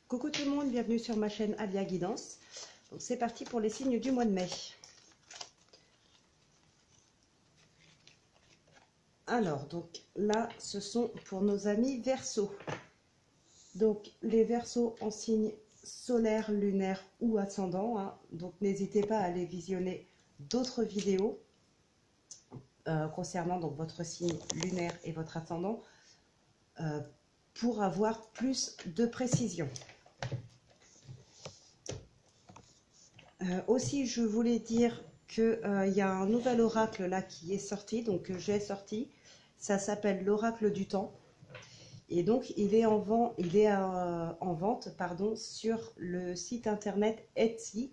Coucou tout le monde, bienvenue sur ma chaîne Alia Guidance. Donc c'est parti pour les signes du mois de mai. Alors donc là ce sont pour nos amis Verseaux. Donc les Verseaux en signe solaire, lunaire ou ascendant. Donc n'hésitez pas à aller visionner d'autres vidéos concernant donc votre signe lunaire et votre ascendant pour avoir plus de précision. Aussi, je voulais dire qu'il y a un nouvel oracle là qui est sorti, donc que j'ai sorti. Ça s'appelle l'oracle du temps. Et donc, il est en vente sur le site internet Etsy,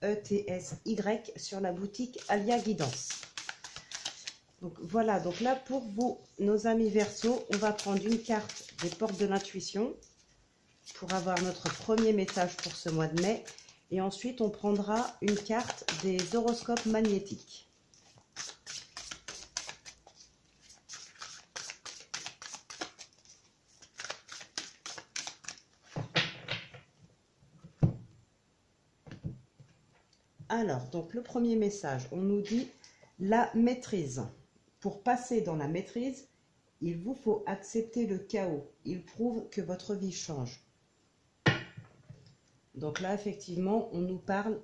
E-T-S-Y, sur la boutique Alia Guidance. Donc voilà, donc là pour vous, nos amis Verseaux, on va prendre une carte des portes de l'intuition pour avoir notre premier message pour ce mois de mai. Et ensuite, on prendra une carte des horoscopes magnétiques. Alors, donc le premier message, on nous dit la maîtrise. Pour passer dans la maîtrise, il vous faut accepter le chaos. Il prouve que votre vie change. Donc là, effectivement, on nous parle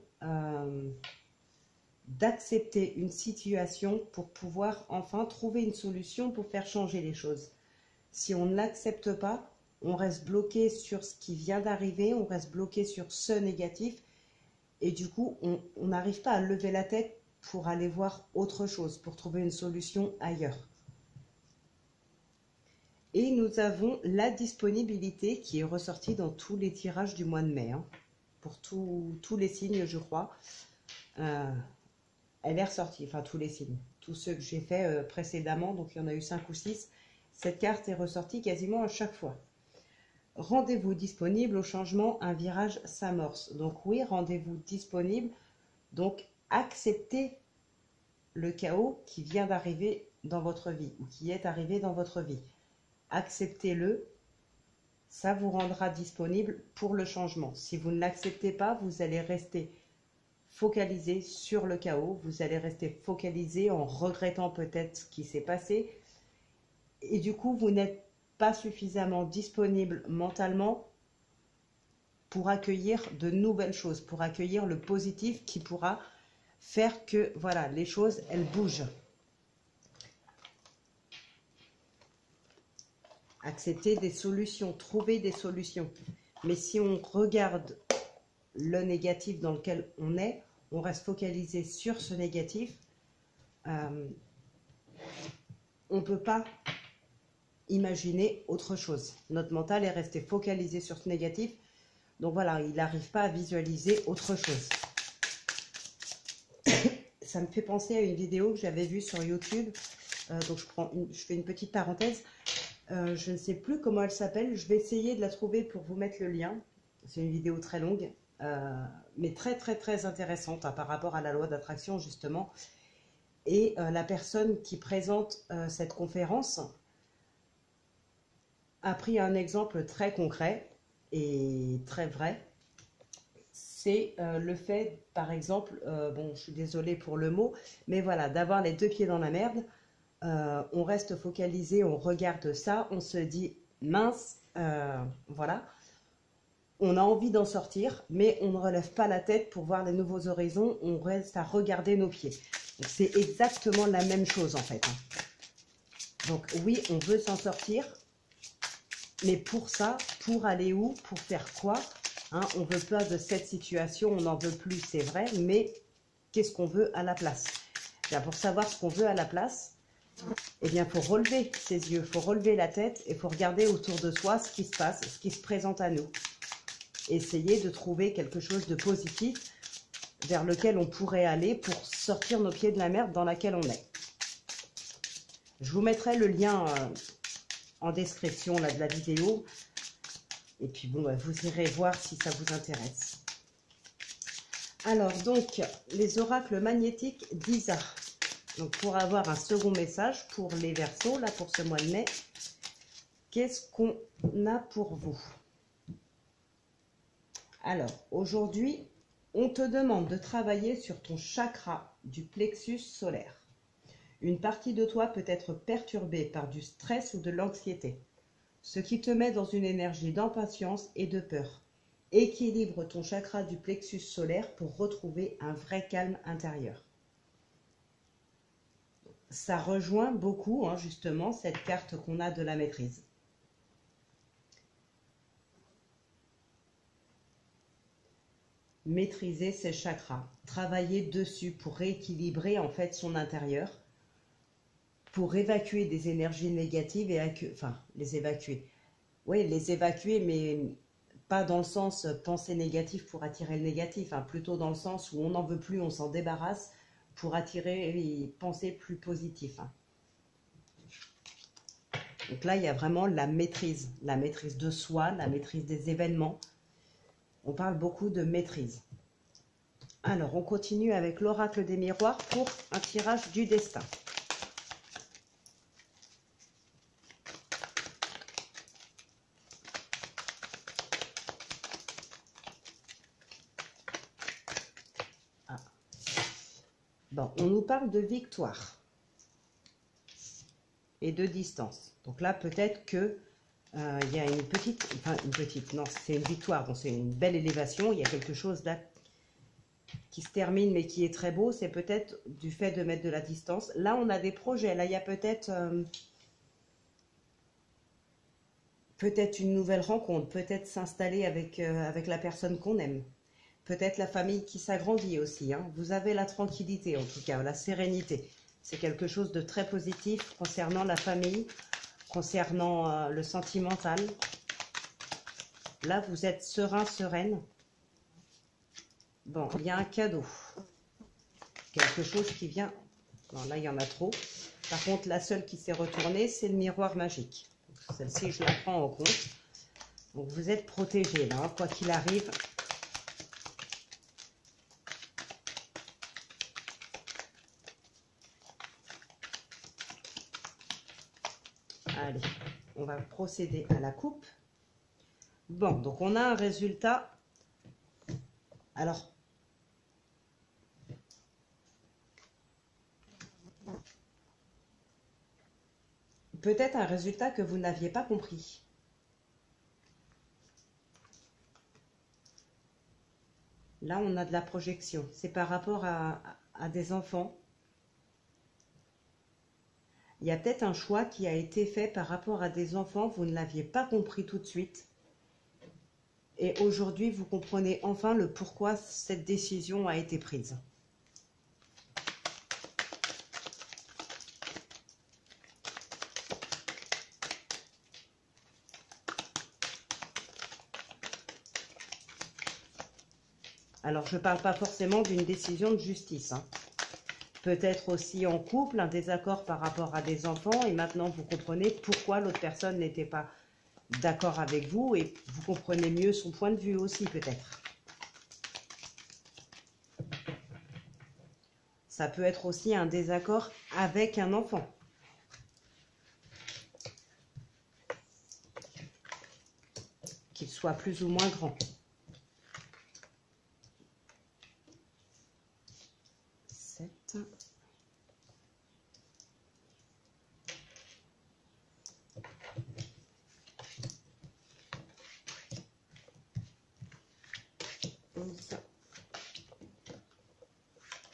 d'accepter une situation pour pouvoir enfin trouver une solution pour faire changer les choses. Si on ne l'accepte pas, on reste bloqué sur ce qui vient d'arriver, on reste bloqué sur ce négatif et du coup, on n'arrive pas à lever la tête pour aller voir autre chose, pour trouver une solution ailleurs. Et nous avons la disponibilité qui est ressortie dans tous les tirages du mois de mai. Pour tous les signes, je crois. Elle est ressortie, enfin tous les signes. Tous ceux que j'ai fait précédemment, donc il y en a eu 5 ou 6. Cette carte est ressortie quasiment à chaque fois. Rendez-vous disponible au changement, un virage s'amorce. Donc oui, rendez-vous disponible. Donc acceptez le chaos qui vient d'arriver dans votre vie ou qui est arrivé dans votre vie. Acceptez-le, ça vous rendra disponible pour le changement. Si vous ne l'acceptez pas, vous allez rester focalisé sur le chaos, vous allez rester focalisé en regrettant peut-être ce qui s'est passé et du coup, vous n'êtes pas suffisamment disponible mentalement pour accueillir de nouvelles choses, pour accueillir le positif qui pourra faire que voilà, les choses, elles bougent. Accepter des solutions, trouver des solutions. Mais si on regarde le négatif dans lequel on reste focalisé sur ce négatif, on ne peut pas imaginer autre chose. Notre mental est resté focalisé sur ce négatif, donc voilà, il n'arrive pas à visualiser autre chose. Ça me fait penser à une vidéo que j'avais vue sur YouTube, donc je fais une petite parenthèse. Je ne sais plus comment elle s'appelle, je vais essayer de la trouver pour vous mettre le lien. C'est une vidéo très longue, mais très intéressante par rapport à la loi d'attraction justement. Et la personne qui présente cette conférence a pris un exemple très concret et très vrai. C'est le fait, par exemple, bon, je suis désolée pour le mot, mais voilà, d'avoir les deux pieds dans la merde. On reste focalisé, on regarde ça, on se dit mince, voilà, on a envie d'en sortir, mais on ne relève pas la tête pour voir les nouveaux horizons, on reste à regarder nos pieds. C'est exactement la même chose en fait. Donc oui, on veut s'en sortir, mais pour ça, pour aller où, pour faire quoi, on veut pas de cette situation, on n'en veut plus, c'est vrai, mais qu'est-ce qu'on veut à la place? Bien, pour savoir ce qu'on veut à la place, eh bien, il faut relever ses yeux, il faut relever la tête et il faut regarder autour de soi ce qui se passe, ce qui se présente à nous. Essayer de trouver quelque chose de positif vers lequel on pourrait aller pour sortir nos pieds de la merde dans laquelle on est. Je vous mettrai le lien en description là, de la vidéo. Et puis bon, vous irez voir si ça vous intéresse. Alors donc, les oracles magnétiques d'Isa. Donc pour avoir un second message pour les Verseaux, là pour ce mois de mai, qu'est-ce qu'on a pour vous? Alors, aujourd'hui, on te demande de travailler sur ton chakra du plexus solaire. Une partie de toi peut être perturbée par du stress ou de l'anxiété, ce qui te met dans une énergie d'impatience et de peur. Équilibre ton chakra du plexus solaire pour retrouver un vrai calme intérieur. Ça rejoint beaucoup, justement, cette carte qu'on a de la maîtrise. Maîtriser ses chakras, travailler dessus pour rééquilibrer en fait son intérieur, pour évacuer des énergies négatives et les évacuer. Oui, les évacuer, mais pas dans le sens penser négatif pour attirer le négatif, plutôt dans le sens où on n'en veut plus, on s'en débarrasse pour attirer et penser plus positif. Donc là, il y a vraiment la maîtrise de soi, la maîtrise des événements. On parle beaucoup de maîtrise. Alors, on continue avec l'oracle des miroirs pour un tirage du destin. Bon, on nous parle de victoire et de distance. Donc là, peut-être que il y a une petite, non, c'est une victoire, donc c'est une belle élévation. Il y a quelque chose là qui se termine, mais qui est très beau. C'est peut-être du fait de mettre de la distance. Là, on a des projets. Là, il y a peut-être une nouvelle rencontre, peut-être s'installer avec la personne qu'on aime. Peut-être la famille qui s'agrandit aussi. Vous avez la tranquillité, en tout cas, la sérénité. C'est quelque chose de très positif concernant la famille, concernant le sentimental. Là, vous êtes serein, sereine. Bon, il y a un cadeau. Quelque chose qui vient... Non, là, il y en a trop. Par contre, la seule qui s'est retournée, c'est le miroir magique. Celle-ci, je la prends en compte. Donc, vous êtes protégé, là, quoi qu'il arrive. Allez, on va procéder à la coupe. Bon, donc on a un résultat. Alors, peut-être un résultat que vous n'aviez pas compris. Là, on a de la projection. C'est par rapport à des enfants. Il y a peut-être un choix qui a été fait par rapport à des enfants, vous ne l'aviez pas compris tout de suite. Et aujourd'hui, vous comprenez enfin le pourquoi cette décision a été prise. Alors, je ne parle pas forcément d'une décision de justice. Peut-être aussi en couple, un désaccord par rapport à des enfants, et maintenant vous comprenez pourquoi l'autre personne n'était pas d'accord avec vous, et vous comprenez mieux son point de vue aussi peut-être. Ça peut être aussi un désaccord avec un enfant. Qu'il soit plus ou moins grand.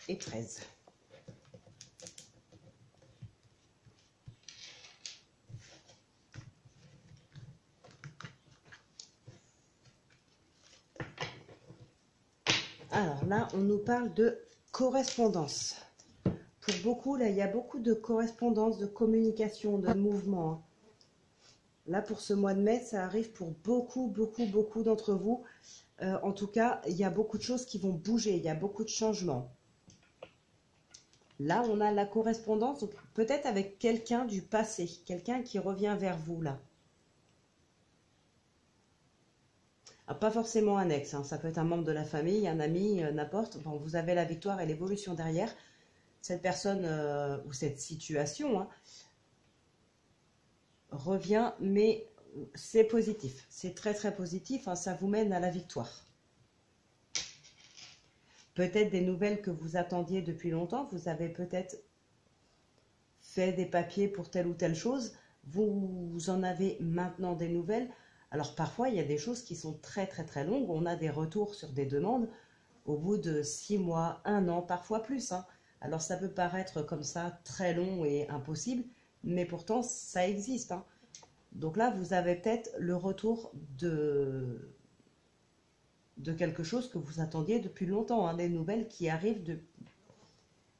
Et 13. Alors là, on nous parle de correspondance. Pour beaucoup, là, il y a beaucoup de correspondance, de communication, de mouvement. Là, pour ce mois de mai, ça arrive pour beaucoup d'entre vous. En tout cas, il y a beaucoup de choses qui vont bouger, il y a beaucoup de changements. Là, on a la correspondance, peut-être avec quelqu'un du passé, quelqu'un qui revient vers vous, là. Ah, pas forcément un ex, ça peut être un membre de la famille, un ami, n'importe. Bon, vous avez la victoire et l'évolution derrière. Cette personne ou cette situation revient, mais c'est positif. C'est très positif, ça vous mène à la victoire. peut-être des nouvelles que vous attendiez depuis longtemps. Vous avez peut-être fait des papiers pour telle ou telle chose. Vous en avez maintenant des nouvelles. Alors parfois, il y a des choses qui sont très très très longues. On a des retours sur des demandes au bout de 6 mois, 1 an, parfois plus, hein. Alors ça peut paraître comme ça très long et impossible, mais pourtant ça existe, hein. Donc là, vous avez peut-être le retour de quelque chose que vous attendiez depuis longtemps, hein, des nouvelles qui arrivent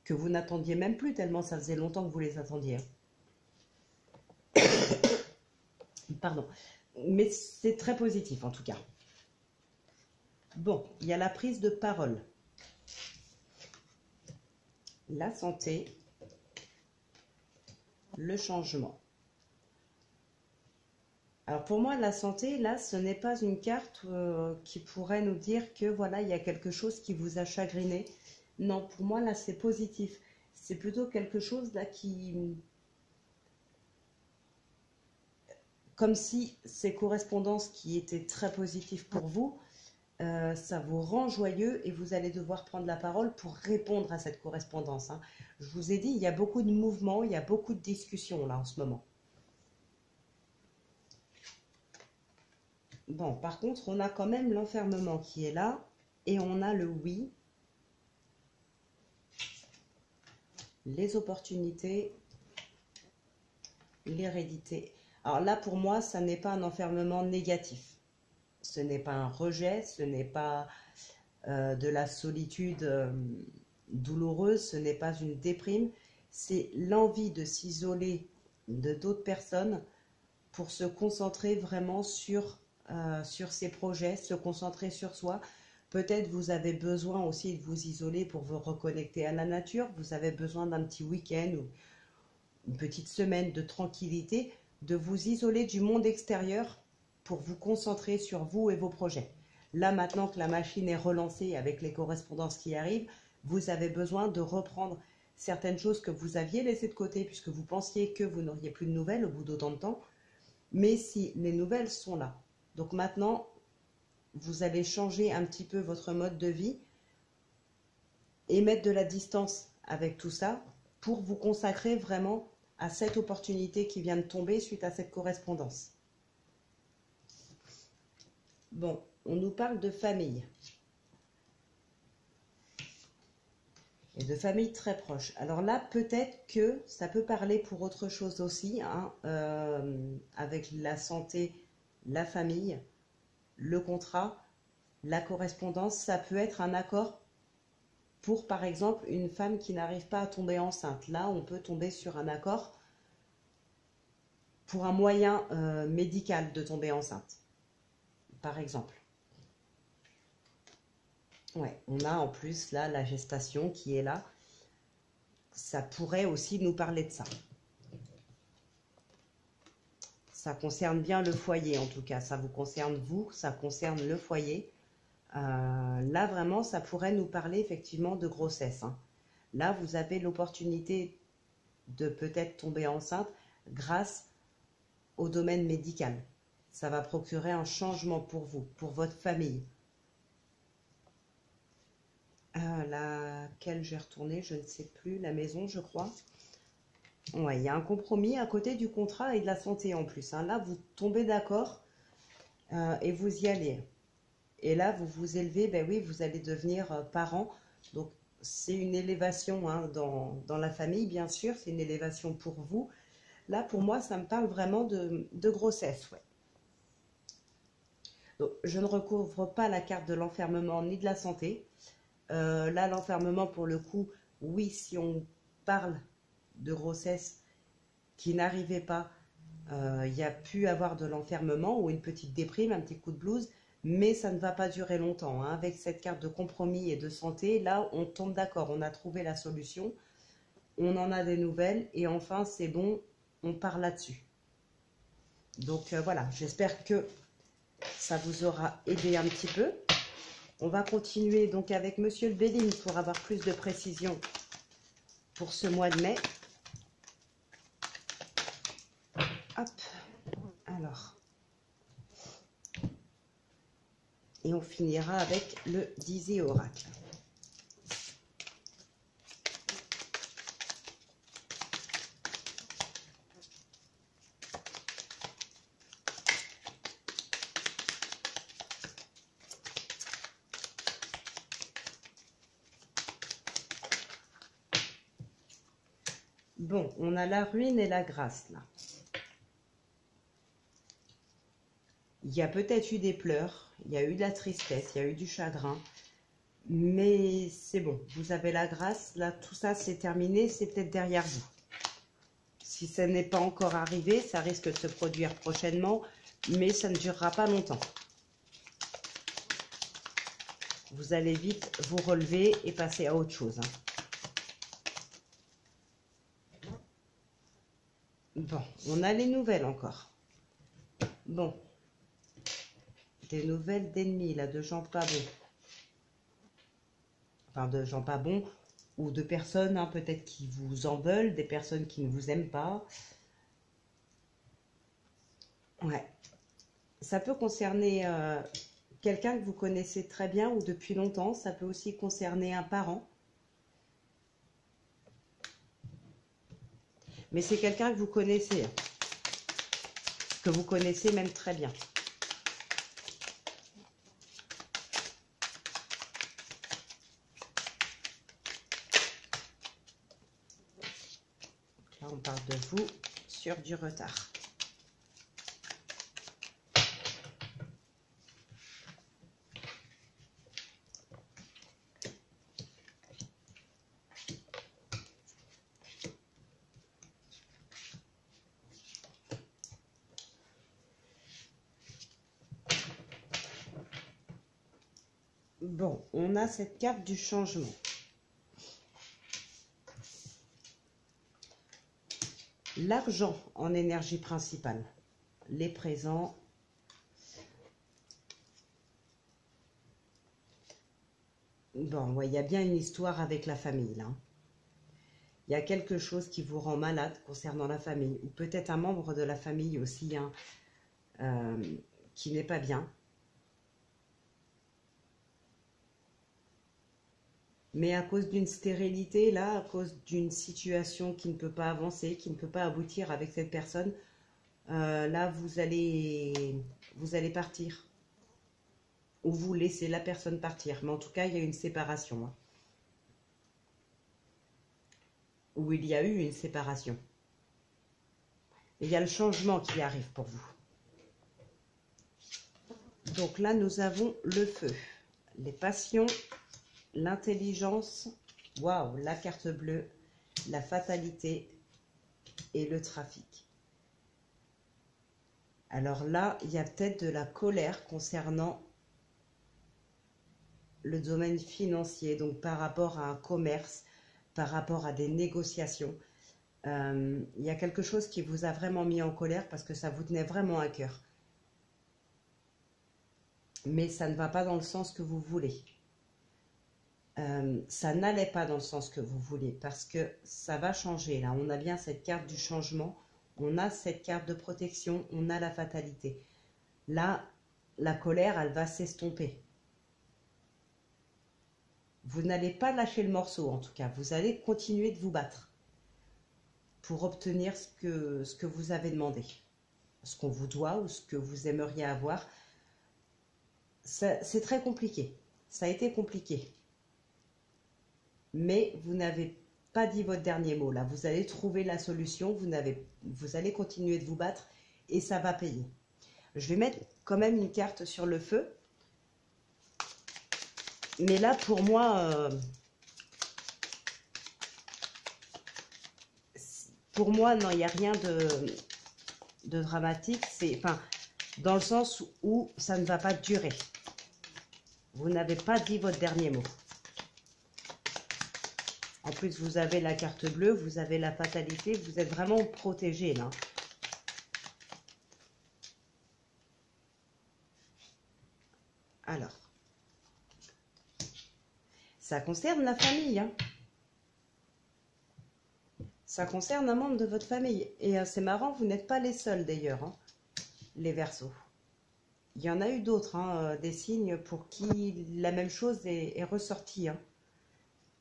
que vous n'attendiez même plus, tellement ça faisait longtemps que vous les attendiez. Pardon. Mais c'est très positif en tout cas. Bon, il y a la prise de parole. La santé, le changement. Alors pour moi, la santé, là, ce n'est pas une carte qui pourrait nous dire que voilà, il y a quelque chose qui vous a chagriné. Non, pour moi, là, c'est positif. C'est plutôt quelque chose là qui... Comme si ces correspondances qui étaient très positives pour vous, ça vous rend joyeux et vous allez devoir prendre la parole pour répondre à cette correspondance, hein. Je vous ai dit, il y a beaucoup de mouvements, il y a beaucoup de discussions là en ce moment. Bon, par contre, on a quand même l'enfermement qui est là et on a le oui, les opportunités, l'hérédité. Alors là, pour moi, ça n'est pas un enfermement négatif. Ce n'est pas un rejet, ce n'est pas de la solitude douloureuse, ce n'est pas une déprime. C'est l'envie de s'isoler de d'autres personnes pour se concentrer vraiment sur ses projets, se concentrer sur soi. Peut-être vous avez besoin aussi de vous isoler pour vous reconnecter à la nature. Vous avez besoin d'un petit week-end ou une petite semaine de tranquillité, de vous isoler du monde extérieur pour vous concentrer sur vous et vos projets. Là, maintenant que la machine est relancée avec les correspondances qui arrivent, vous avez besoin de reprendre certaines choses que vous aviez laissées de côté puisque vous pensiez que vous n'auriez plus de nouvelles au bout d'autant de temps. Mais si les nouvelles sont là. Donc maintenant, vous allez changer un petit peu votre mode de vie et mettre de la distance avec tout ça pour vous consacrer vraiment à cette opportunité qui vient de tomber suite à cette correspondance. Bon, on nous parle de famille. Et de famille très proche. Alors là, peut-être que ça peut parler pour autre chose aussi, hein, avec la santé, la famille, le contrat, la correspondance. Ça peut être un accord pour, par exemple, une femme qui n'arrive pas à tomber enceinte. Là, on peut tomber sur un accord pour un moyen médical de tomber enceinte, par exemple. Ouais, on a en plus là la gestation qui est là. Ça pourrait aussi nous parler de ça. Ça concerne bien le foyer en tout cas. Ça vous concerne vous, ça concerne le foyer. Là vraiment, ça pourrait nous parler effectivement de grossesse, hein. Là, vous avez l'opportunité de peut-être tomber enceinte grâce au domaine médical. Ça va procurer un changement pour vous, pour votre famille. Laquelle j'ai retourné, je ne sais plus, la maison, je crois. Ouais, il y a un compromis à côté du contrat et de la santé en plus, hein. Là, vous tombez d'accord et vous y allez. Et là, vous vous élevez, ben oui, vous allez devenir parent. Donc, c'est une élévation, hein, dans la famille, bien sûr. C'est une élévation pour vous. Là, pour moi, ça me parle vraiment de grossesse, ouais. Donc, je ne recouvre pas la carte de l'enfermement ni de la santé. Là, l'enfermement, pour le coup, oui, si on parle de grossesse qui n'arrivait pas, il y a pu avoir de l'enfermement ou une petite déprime, un petit coup de blues, mais ça ne va pas durer longtemps, hein. Avec cette carte de compromis et de santé, là, on tombe d'accord, on a trouvé la solution, on en a des nouvelles et enfin, c'est bon, on part là-dessus. Donc voilà, j'espère que ça vous aura aidé un petit peu. On va continuer donc avec Monsieur le Béline pour avoir plus de précision pour ce mois de mai. Hop, alors. Et on finira avec le Dizzy Oracle. Bon, on a la ruine et la grâce là. Il y a peut-être eu des pleurs, il y a eu de la tristesse, il y a eu du chagrin. Mais c'est bon, vous avez la grâce. Là, tout ça, c'est terminé, c'est peut-être derrière vous. Si ça n'est pas encore arrivé, ça risque de se produire prochainement, mais ça ne durera pas longtemps. Vous allez vite vous relever et passer à autre chose. Bon, on a les nouvelles encore. Bon, des nouvelles d'ennemis, là, de gens pas bons. Enfin, de gens pas bons, ou de personnes, hein, peut-être qui vous en veulent, des personnes qui ne vous aiment pas. Ouais. Ça peut concerner quelqu'un que vous connaissez très bien ou depuis longtemps. Ça peut aussi concerner un parent. Mais c'est quelqu'un que vous connaissez même très bien. Là, on parle de vous sur du retard. Bon, on a cette carte du changement. L'argent en énergie principale. Les présents. Bon, ouais, il y a bien une histoire avec la famille, là. Il y a quelque chose qui vous rend malade concernant la famille. Ou peut-être un membre de la famille aussi, hein, qui n'est pas bien. Mais à cause d'une stérilité, là, à cause d'une situation qui ne peut pas avancer, qui ne peut pas aboutir avec cette personne, là, vous allez partir. Ou vous laissez la personne partir. Mais en tout cas, il y a une séparation. Hein. Ou il y a eu une séparation. Et il y a le changement qui arrive pour vous. Donc là, nous avons le feu, les passions, l'intelligence, waouh, la carte bleue, la fatalité et le trafic. Alors là, il y a peut-être de la colère concernant le domaine financier, donc par rapport à un commerce, par rapport à des négociations. Il y a quelque chose qui vous a vraiment mis en colère parce que ça vous tenait vraiment à cœur. Mais ça ne va pas dans le sens que vous voulez. Ça n'allait pas dans le sens que vous voulez parce que ça va changer. Là, on a bien cette carte du changement, on a cette carte de protection, on a la fatalité. Là, la colère, elle va s'estomper. Vous n'allez pas lâcher le morceau, en tout cas. Vous allez continuer de vous battre pour obtenir ce que vous avez demandé, ce qu'on vous doit ou ce que vous aimeriez avoir. C'est très compliqué. Ça a été compliqué. Mais vous n'avez pas dit votre dernier mot. Là, vous allez trouver la solution. Vous allez continuer de vous battre et ça va payer. Je vais mettre quand même une carte sur le feu. Mais là, pour moi, non, il n'y a rien de dramatique. Enfin, dans le sens où ça ne va pas durer. Vous n'avez pas dit votre dernier mot. En plus, vous avez la carte bleue, vous avez la fatalité, vous êtes vraiment protégé là. Alors, ça concerne la famille. Hein. Ça concerne un membre de votre famille. Et c'est marrant, vous n'êtes pas les seuls d'ailleurs, hein, les Verseaux. Il y en a eu d'autres, hein, des signes pour qui la même chose est ressortie. Hein.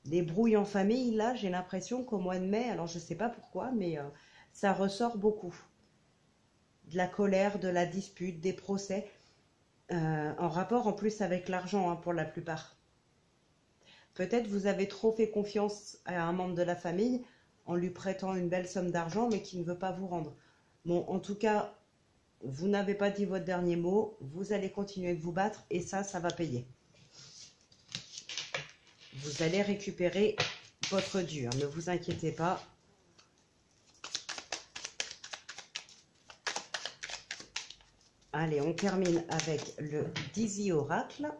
Des brouilles en famille, là, j'ai l'impression qu'au mois de mai, alors je ne sais pas pourquoi, mais ça ressort beaucoup. De la colère, de la dispute, des procès, en rapport en plus avec l'argent, hein, pour la plupart. Peut-être vous avez trop fait confiance à un membre de la famille, en lui prêtant une belle somme d'argent, mais qui ne veut pas vous rendre. Bon, en tout cas, vous n'avez pas dit votre dernier mot, vous allez continuer de vous battre et ça va payer. Vous allez récupérer votre dû, hein, ne vous inquiétez pas. Allez, on termine avec le Dizzy Oracle.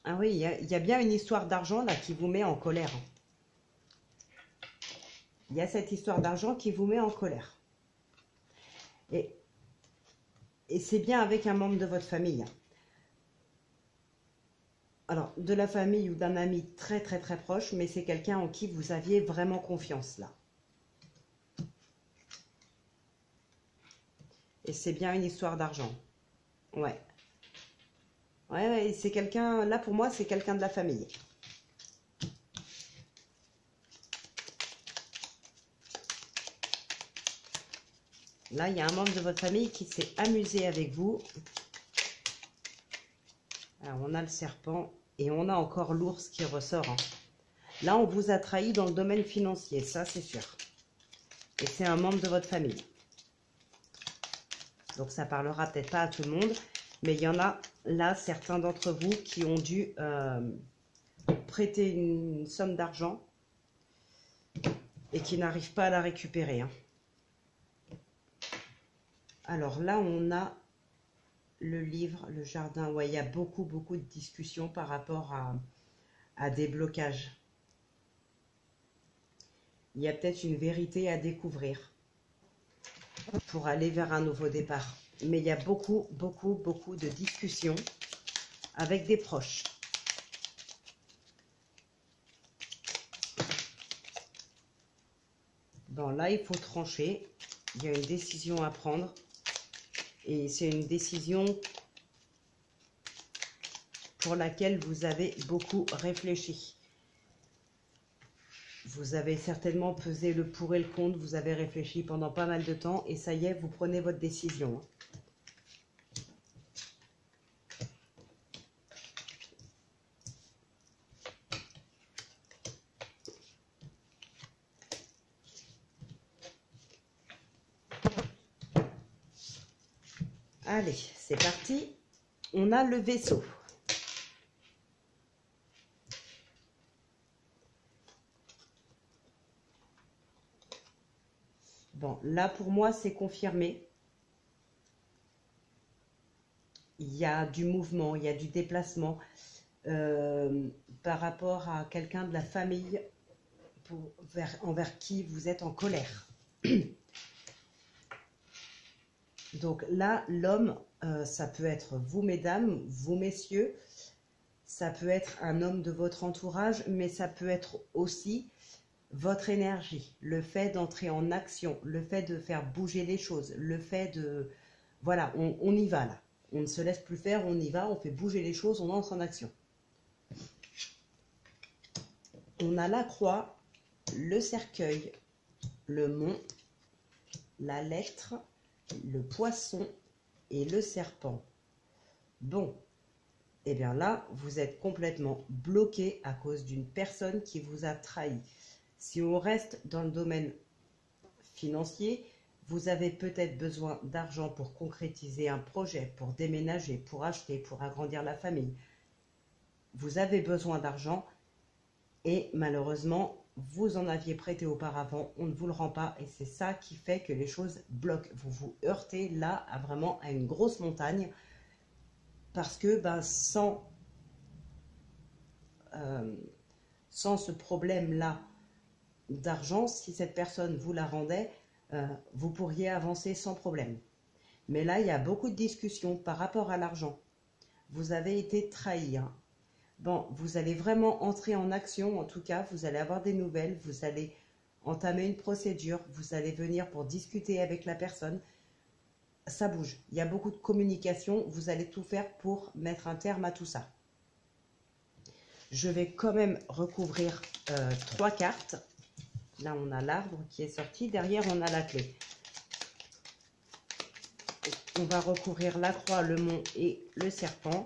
Ah oui, il y a bien une histoire d'argent là qui vous met en colère. Il y a cette histoire d'argent qui vous met en colère. Et c'est bien avec un membre de votre famille. Alors, de la famille ou d'un ami très très très proche, mais c'est quelqu'un en qui vous aviez vraiment confiance là. Et c'est bien une histoire d'argent. Ouais. Ouais, c'est quelqu'un, là pour moi, c'est quelqu'un de la famille. Là, il y a un membre de votre famille qui s'est amusé avec vous. Alors, on a le serpent et on a encore l'ours qui ressort. Hein. Là, on vous a trahi dans le domaine financier, ça c'est sûr. Et c'est un membre de votre famille. Donc, ça parlera peut-être pas à tout le monde, mais il y en a là, certains d'entre vous qui ont dû prêter une somme d'argent et qui n'arrivent pas à la récupérer. Hein. Alors là, on a le livre, le jardin. Ouais, il y a beaucoup de discussions par rapport à des blocages. Il y a peut-être une vérité à découvrir pour aller vers un nouveau départ. Mais il y a beaucoup de discussions avec des proches. Bon, là, il faut trancher. Il y a une décision à prendre. Et c'est une décision pour laquelle vous avez beaucoup réfléchi. Vous avez certainement pesé le pour et le contre. Vous avez réfléchi pendant pas mal de temps. Et ça y est, vous prenez votre décision. Allez, c'est parti. On a le vaisseau. Bon, là pour moi, c'est confirmé. Il y a du mouvement, il y a du déplacement par rapport à quelqu'un de la famille envers qui vous êtes en colère. Donc là, l'homme, ça peut être vous, mesdames, vous, messieurs, ça peut être un homme de votre entourage, mais ça peut être aussi votre énergie, le fait d'entrer en action, le fait de faire bouger les choses, le fait de... Voilà, on y va là. On ne se laisse plus faire, on y va, on fait bouger les choses, on entre en action. On a la croix, le cercueil, le mont, la lettre, le poisson et le serpent. Bon, et bien là, vous êtes complètement bloqué à cause d'une personne qui vous a trahi. Si on reste dans le domaine financier, vous avez peut-être besoin d'argent pour concrétiser un projet, pour déménager, pour acheter, pour agrandir la famille. Vous avez besoin d'argent et malheureusement, vous en aviez prêté auparavant, on ne vous le rend pas et c'est ça qui fait que les choses bloquent. Vous vous heurtez là vraiment à une grosse montagne parce que sans ce problème-là d'argent, si cette personne vous la rendait, vous pourriez avancer sans problème. Mais là, il y a beaucoup de discussions par rapport à l'argent. Vous avez été trahi. Hein. Bon, vous allez vraiment entrer en action, en tout cas, vous allez avoir des nouvelles, vous allez entamer une procédure, vous allez venir pour discuter avec la personne. Ça bouge, il y a beaucoup de communication, vous allez tout faire pour mettre un terme à tout ça. Je vais quand même recouvrir 3 cartes. Là, on a l'arbre qui est sorti. Derrière, on a la clé. On va recouvrir la croix, le mont et le serpent.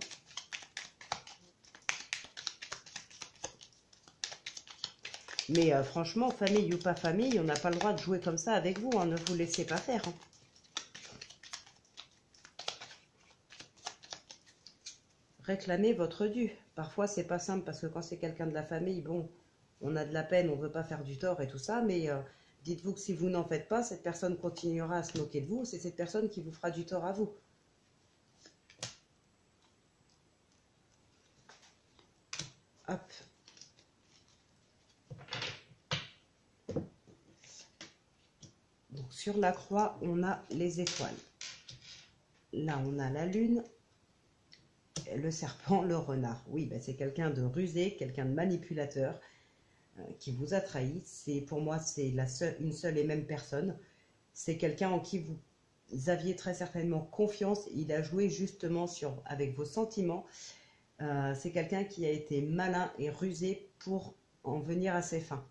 Mais franchement, famille ou pas famille, on n'a pas le droit de jouer comme ça avec vous. Hein, ne vous laissez pas faire. Hein. Réclamez votre dû. Parfois, c'est pas simple parce que quand c'est quelqu'un de la famille, bon, on a de la peine, on veut pas faire du tort et tout ça. Mais dites-vous que si vous n'en faites pas, cette personne continuera à se moquer de vous. C'est cette personne qui vous fera du tort à vous. Hop. Donc, sur la croix, on a les étoiles. Là, on a la lune, le serpent, le renard. Oui, ben, c'est quelqu'un de rusé, quelqu'un de manipulateur qui vous a trahi. Pour moi, c'est une seule et même personne. C'est quelqu'un en qui vous aviez très certainement confiance. Il a joué justement avec vos sentiments. C'est quelqu'un qui a été malin et rusé pour en venir à ses fins.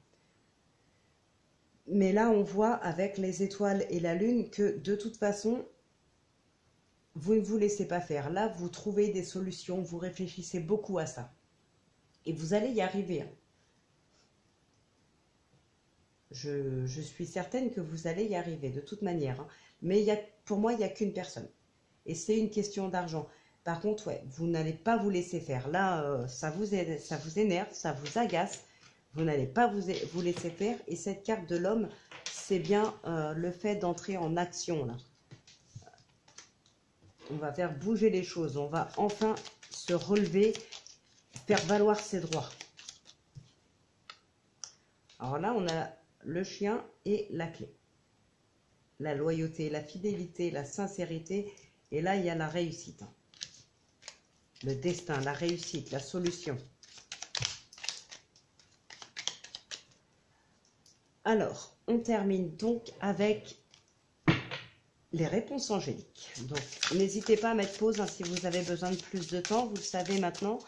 Mais là, on voit avec les étoiles et la lune que de toute façon, vous ne vous laissez pas faire. Là, vous trouvez des solutions, vous réfléchissez beaucoup à ça. Et vous allez y arriver. Je suis certaine que vous allez y arriver de toute manière. Mais pour moi, il n'y a qu'une personne. Et c'est une question d'argent. Par contre, ouais, vous n'allez pas vous laisser faire. Là, ça vous énerve, ça vous agace. Vous n'allez pas vous laisser faire. Et cette carte de l'homme, c'est bien le fait d'entrer en action. Là. On va faire bouger les choses. On va enfin se relever, faire valoir ses droits. Alors là, on a le chien et la clé. La loyauté, la fidélité, la sincérité. Et là, il y a la réussite. Le destin, la réussite, la solution. Alors, on termine donc avec les réponses angéliques. Donc, n'hésitez pas à mettre pause hein, si vous avez besoin de plus de temps. Vous le savez maintenant.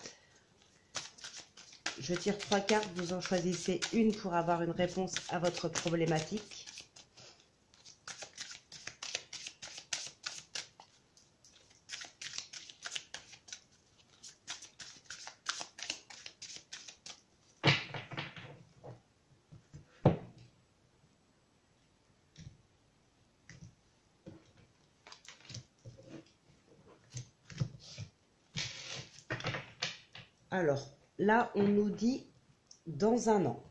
Je tire 3 cartes. Vous en choisissez une pour avoir une réponse à votre problématique. Alors, là, on nous dit dans un an.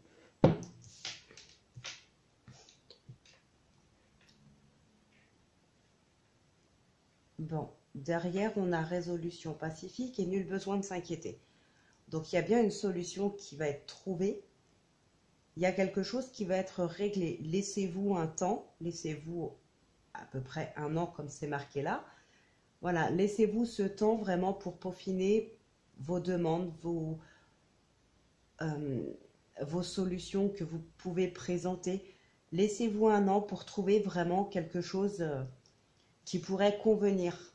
Bon, derrière, on a résolution pacifique et nul besoin de s'inquiéter. Donc, il y a bien une solution qui va être trouvée. Il y a quelque chose qui va être réglé. Laissez-vous un temps, laissez-vous à peu près un an comme c'est marqué là. Voilà, laissez-vous ce temps vraiment pour peaufiner vos demandes, vos solutions que vous pouvez présenter. Laissez-vous un an pour trouver vraiment quelque chose qui pourrait convenir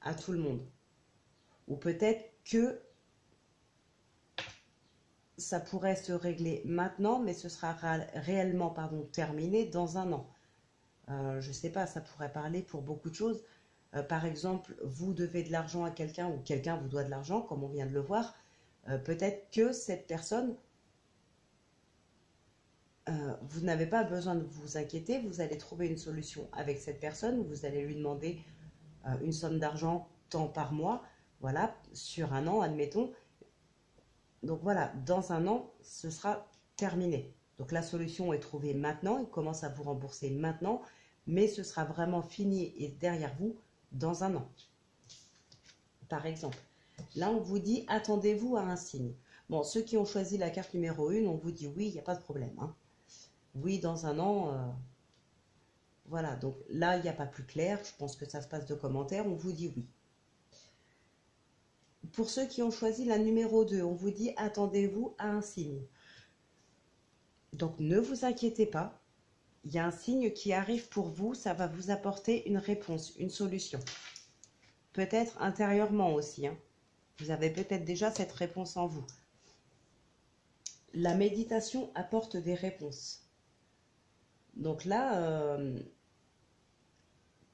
à tout le monde. Ou peut-être que ça pourrait se régler maintenant, mais ce sera réellement terminé dans un an. Je ne sais pas, ça pourrait parler pour beaucoup de choses. Par exemple, vous devez de l'argent à quelqu'un ou quelqu'un vous doit de l'argent, comme on vient de le voir. Peut-être que cette personne, vous n'avez pas besoin de vous inquiéter, vous allez trouver une solution avec cette personne, vous allez lui demander une somme d'argent tant par mois, voilà, sur un an, admettons. Donc voilà, dans un an, ce sera terminé. Donc la solution est trouvée maintenant, il commence à vous rembourser maintenant, mais ce sera vraiment fini et derrière vous dans un an. Par exemple, là on vous dit attendez-vous à un signe. Bon, ceux qui ont choisi la carte numéro 1, on vous dit oui, il n'y a pas de problème. Hein. Oui, dans un an, voilà. Donc là, il n'y a pas plus clair. Je pense que ça se passe de commentaires. On vous dit oui. Pour ceux qui ont choisi la numéro 2, on vous dit attendez-vous à un signe. Donc ne vous inquiétez pas. Il y a un signe qui arrive pour vous. Ça va vous apporter une réponse, une solution. Peut-être intérieurement aussi. Hein. Vous avez peut-être déjà cette réponse en vous. La méditation apporte des réponses. Donc là,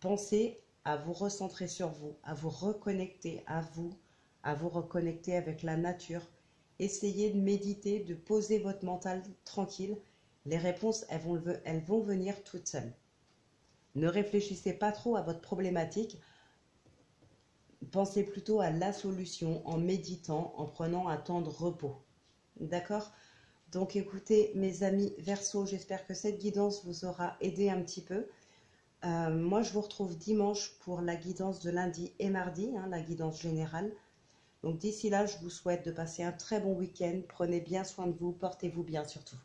pensez à vous recentrer sur vous, à vous reconnecter à vous reconnecter avec la nature. Essayez de méditer, de poser votre mental tranquille. Les réponses, elles vont venir toutes seules. Ne réfléchissez pas trop à votre problématique. Pensez plutôt à la solution en méditant, en prenant un temps de repos. D'accord? Donc écoutez, mes amis Verseau, j'espère que cette guidance vous aura aidé un petit peu. Moi, je vous retrouve dimanche pour la guidance de lundi et mardi, hein, la guidance générale. Donc d'ici là, je vous souhaite de passer un très bon week-end. Prenez bien soin de vous, portez-vous bien surtout.